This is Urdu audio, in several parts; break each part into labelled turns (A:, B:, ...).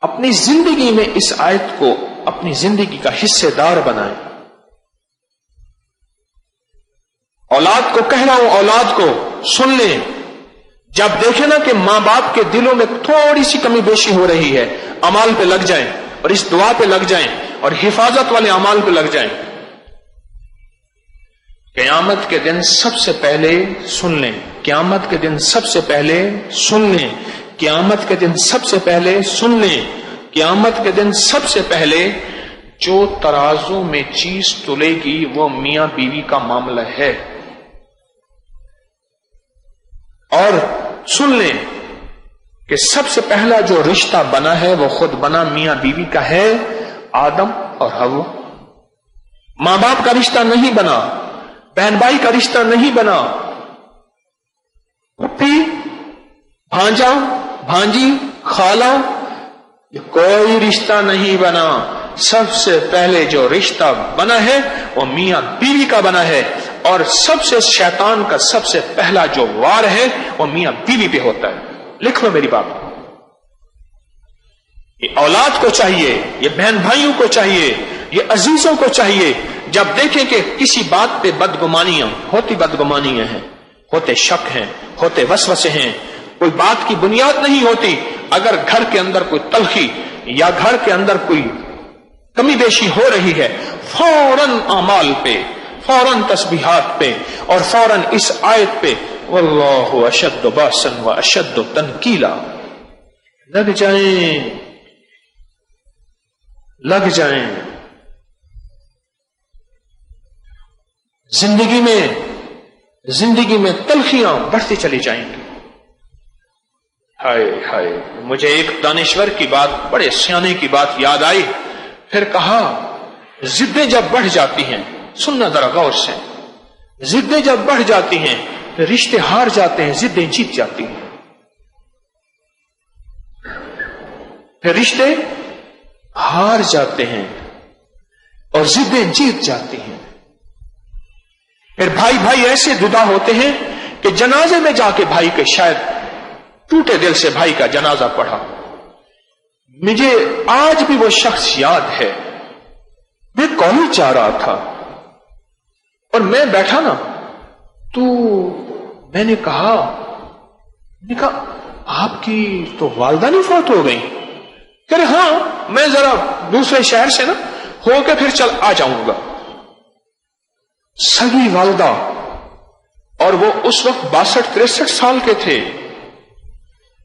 A: اپنی زندگی میں اس آیت کو اپنی زندگی کا حصے دار بنائیں. اولاد کو کہہ رہا ہوں، اولاد کو سن لیں. جب دیکھیں نا کہ ماں باپ کے دلوں میں تھوڑی سی کمی بیشی ہو رہی ہے، اعمال پہ لگ جائیں اور اس دعا پہ لگ جائیں اور حفاظت والے اعمال پہ لگ جائیں. قیامت کے دن سب سے پہلے سن لیں، قیامت کے دن سب سے پہلے سن لیں، قیامت کے دن سب سے پہلے سن لیں، قیامت کے دن سب سے پہلے جو ترازو میں چیز تلے گی وہ میاں بیوی کا معاملہ ہے. اور سن لیں کہ سب سے پہلا جو رشتہ بنا ہے وہ خود بنا میاں بیوی کا ہے، آدم اور حوا. ماں باپ کا رشتہ نہیں بنا، بہن بھائی کا رشتہ نہیں بنا، پھوپھی، بھانجا، بھانجی، خالہ، یہ کوئی رشتہ نہیں بنا. سب سے پہلے جو رشتہ بنا ہے وہ میاں بیوی کا بنا ہے، اور سب سے شیطان کا سب سے پہلا جو وار ہے وہ میاں بیوی پہ ہوتا ہے. لکھ لو میری بات. یہ اولاد کو چاہیے، یہ بہن بھائیوں کو چاہیے، یہ عزیزوں کو چاہیے، جب دیکھیں کہ کسی بات پہ بدگمانیاں ہوتی، بدگمانیاں ہیں، ہوتے شک ہیں، ہوتے وسوسے ہیں، کوئی بات کی بنیاد نہیں ہوتی، اگر گھر کے اندر کوئی تلخی یا گھر کے اندر کوئی کمی بیشی ہو رہی ہے، فوراً اعمال پہ، فوراً تسبیحات پہ اور فوراً اس آیت پہ واللہ اشد باسا و اشد تنکیلا لگ جائیں، لگ جائیں. زندگی میں تلخیاں بڑھتی چلی جائیں گی. ہائے ہائے، مجھے ایک دانشور کی بات، بڑے سیانے کی بات یاد آئی. پھر کہا ضدیں جب بڑھ جاتی ہیں، سننا ذرا غور سے، ضدیں جب بڑھ جاتی ہیں پھر رشتے ہار جاتے ہیں، ضدیں جیت جاتی ہیں. پھر رشتے ہار جاتے ہیں اور ضدیں جیت جاتی ہیں. پھر بھائی بھائی ایسے جدا ہوتے ہیں کہ جنازے میں جا کے بھائی کے شاید ٹوٹے دل سے بھائی کا جنازہ پڑھا. مجھے آج بھی وہ شخص یاد ہے. میں کالج جا رہا تھا اور میں بیٹھا نا، تو میں نے کہا آپ کی تو والدہ نہیں فوت ہو گئی؟ کہہ رہے ہاں، میں ذرا دوسرے شہر سے نا ہو کے پھر چل آ جاؤں گا. سگی والدہ، اور وہ اس وقت 62-63 سال کے تھے.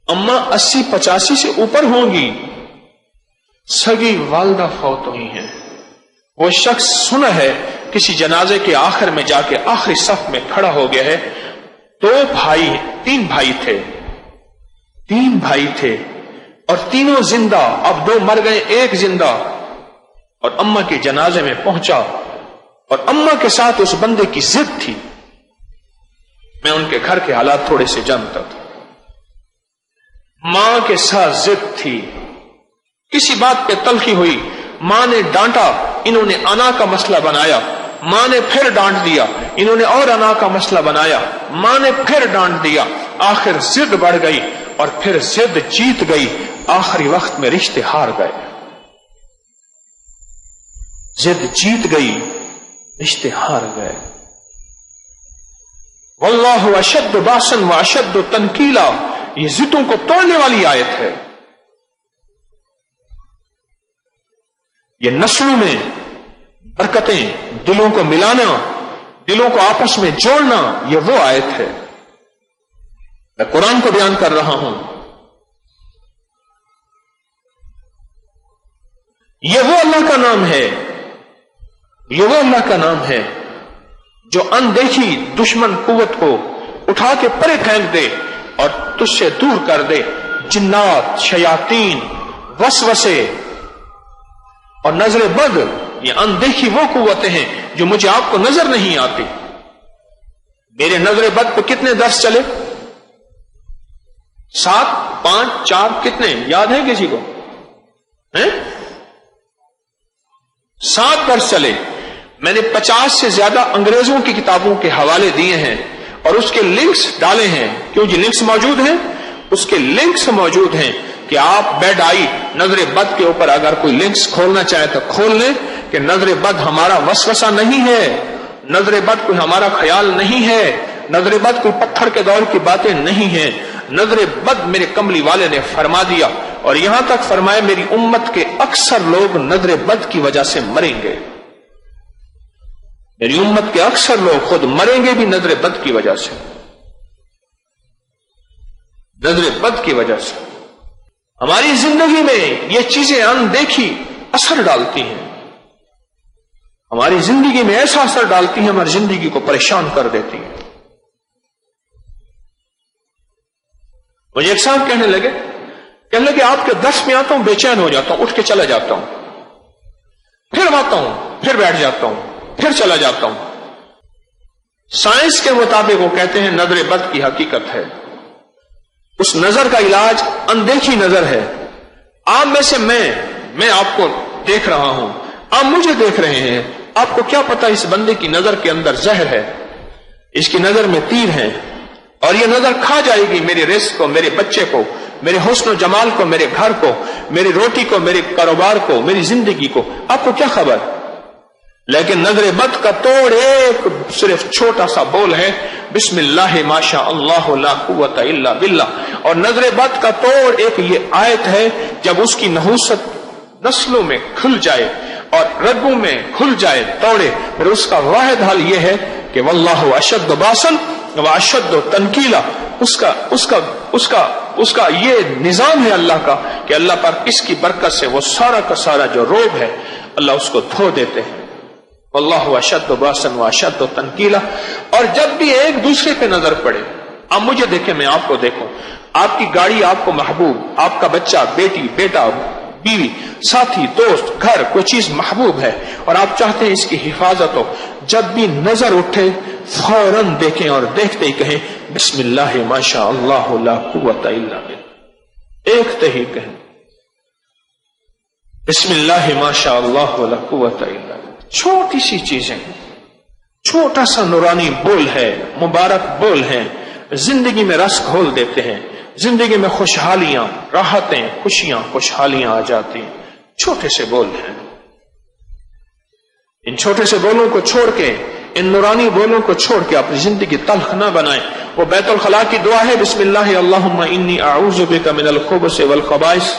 A: اماں 80-85 سے اوپر ہوں گی. سگی والدہ فوت ہوئی ہیں. وہ شخص سنا ہے کسی جنازے کے آخر میں جا کے آخری صف میں کھڑا ہو گیا ہے. 3 بھائی تھے اور تینوں زندہ، اب 2 مر گئے، 1 زندہ. اور اماں کے جنازے میں پہنچا اور اماں کے ساتھ اس بندے کی ضد تھی. میں ان کے گھر کے حالات تھوڑے سے جانتا تھا. ماں کے ساتھ ضد تھی، کسی بات پہ تلخی ہوئی، ماں نے ڈانٹا، انہوں نے انا کا مسئلہ بنایا. ماں نے پھر ڈانٹ دیا، انہوں نے اور انا کا مسئلہ بنایا. ماں نے پھر ڈانٹ دیا، آخر ضد بڑھ گئی اور پھر ضد جیت گئی. آخری وقت میں رشتے ہار گئے. ضد جیت گئی، رشتے ہار گئے. واللہ اشد باسا و اشد تنکیلا، یہ ضدوں کو توڑنے والی آیت ہے. یہ نسلوں میں برکتیں، دلوں کو ملانا، دلوں کو آپس میں جوڑنا، یہ وہ آیت ہے. میں قرآن کو بیان کر رہا ہوں. یہ وہ اللہ کا نام ہے، یہ وہ اللہ کا نام ہے جو اندیکھی دشمن قوت کو اٹھا کے پرے پھینک دے اور تجھ سے دور کر دے. جنات، شیاطین، وسوسے اور نظر بد، یہ اندیکھی وہ قوتیں ہیں جو مجھے آپ کو نظر نہیں آتی. میرے نظر بد پہ کتنے درس چلے؟ 7، 5، 4 کتنے یاد ہیں کسی کو؟ 7 درس چلے. میں نے 50 سے زیادہ انگریزوں کی کتابوں کے حوالے دیے ہیں اور اس کے لنکس ڈالے ہیں. کیوں جی لنکس موجود ہیں؟ اس کے لنکس موجود ہیں کہ آپ بیڈ آئی نظر بد کے اوپر اگر کوئی لنکس کھولنا چاہے تو کھول لیں کہ نظر بد ہمارا وسوسہ نہیں ہے، نظر بد کوئی ہمارا خیال نہیں ہے، نظر بد کوئی پتھر کے دور کی باتیں نہیں ہیں، نظر بد میرے کملی والے نے فرما دیا، اور یہاں تک فرمایا میری امت کے اکثر لوگ نظر بد کی وجہ سے مریں گے، میری امت کے اکثر لوگ خود مریں گے بھی نظر بد کی وجہ سے، نظر بد کی وجہ سے۔ ہماری زندگی میں یہ چیزیں اندیکھی اثر ڈالتی ہیں، ہماری زندگی میں ایسا اثر ڈالتی ہیں، ہماری زندگی کو پریشان کر دیتی ہیں۔ مجھے ایک صاحب کہنے لگے آپ کے درس میں آتا ہوں بے چین ہو جاتا ہوں، اٹھ کے چلا جاتا ہوں، پھر آتا ہوں، پھر بیٹھ جاتا ہوں، پھر چلا جاتا ہوں۔ سائنس کے مطابق وہ کہتے ہیں نظر بد کی حقیقت ہے، اس نظر کا علاج اندیکھی نظر ہے۔ آپ میں سے میں آپ کو دیکھ رہا ہوں، آپ مجھے دیکھ رہے ہیں، آپ کو کیا پتا اس بندے کی نظر کے اندر زہر ہے، اس کی نظر میں تیر ہے، اور یہ نظر کھا جائے گی میرے رزق کو، میرے بچے کو، میرے حسن و جمال کو، میرے گھر کو، میری روٹی کو، میرے کاروبار کو، میری زندگی کو، آپ کو کیا خبر؟ لیکن نظر بد کا توڑ ایک صرف چھوٹا سا بول ہے، بسم اللہ ما شاء اللہ لا قوت الا باللہ، اور نظر بد کا توڑ ایک یہ آیت ہے، جب اس کی نحوست نسلوں میں کھل جائے اور رگوں میں کھل جائے توڑے، پھر اس کا واحد حل یہ ہے کہ واللہ اشد باسن واشد تنکیلا، اس کا یہ نظام ہے اللہ کا کہ اللہ پر اس کی برکت سے وہ سارا کا سارا جو روب ہے اللہ اس کو دھو دیتے ہیں۔ واللہ اشد باسن واشد تنکیلا۔ اور جب بھی ایک دوسرے پہ نظر پڑے، آپ مجھے دیکھیں میں آپ کو دیکھوں، آپ کی گاڑی آپ کو محبوب، آپ کا بچہ، بیٹی، بیٹا، بیوی، ساتھی، دوست، گھر، کوئی چیز محبوب ہے اور آپ چاہتے ہیں اس کی حفاظت ہو، جب بھی نظر اٹھے فوراً دیکھیں اور دیکھتے ہی کہیں بسم اللہ ما شاء اللہ لا قوت الا باللہ، دیکھتے ہی کہیں بسم اللہ ما شاء اللہ لا قوت الا باللہ۔ چھوٹی سی چیزیں، چھوٹا سا نورانی بول ہے، مبارک بول ہیں، زندگی میں رس گھول دیتے ہیں، زندگی میں خوشحالیاں، راحتیں، خوشیاں، خوشحالیاں آ جاتی ہیں، چھوٹے سے بول ہیں۔ ان چھوٹے سے بولوں کو چھوڑ کے، ان نورانی بولوں کو چھوڑ کے اپنی زندگی تلخ نہ بنائیں۔ وہ بیت الخلاء کی دعا ہے بسم اللہ اللہم انی اعوذ بک من الخبث والخبائث،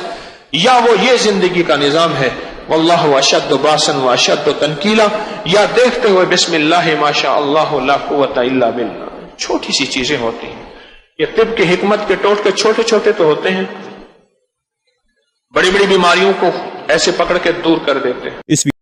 A: یا وہ یہ زندگی کا نظام ہے واللہ اشد باسن واشد تنکیلا، یا دیکھتے ہوئے بسم اللہ ما شاء اللہ لا قوت الا باللہ۔ چھوٹی سی چیزیں ہوتی ہیں، یہ طب کی حکمت کے ٹوٹکے چھوٹے چھوٹے تو ہوتے ہیں، بڑی بڑی بیماریوں کو ایسے پکڑ کے دور کر دیتے ہیں۔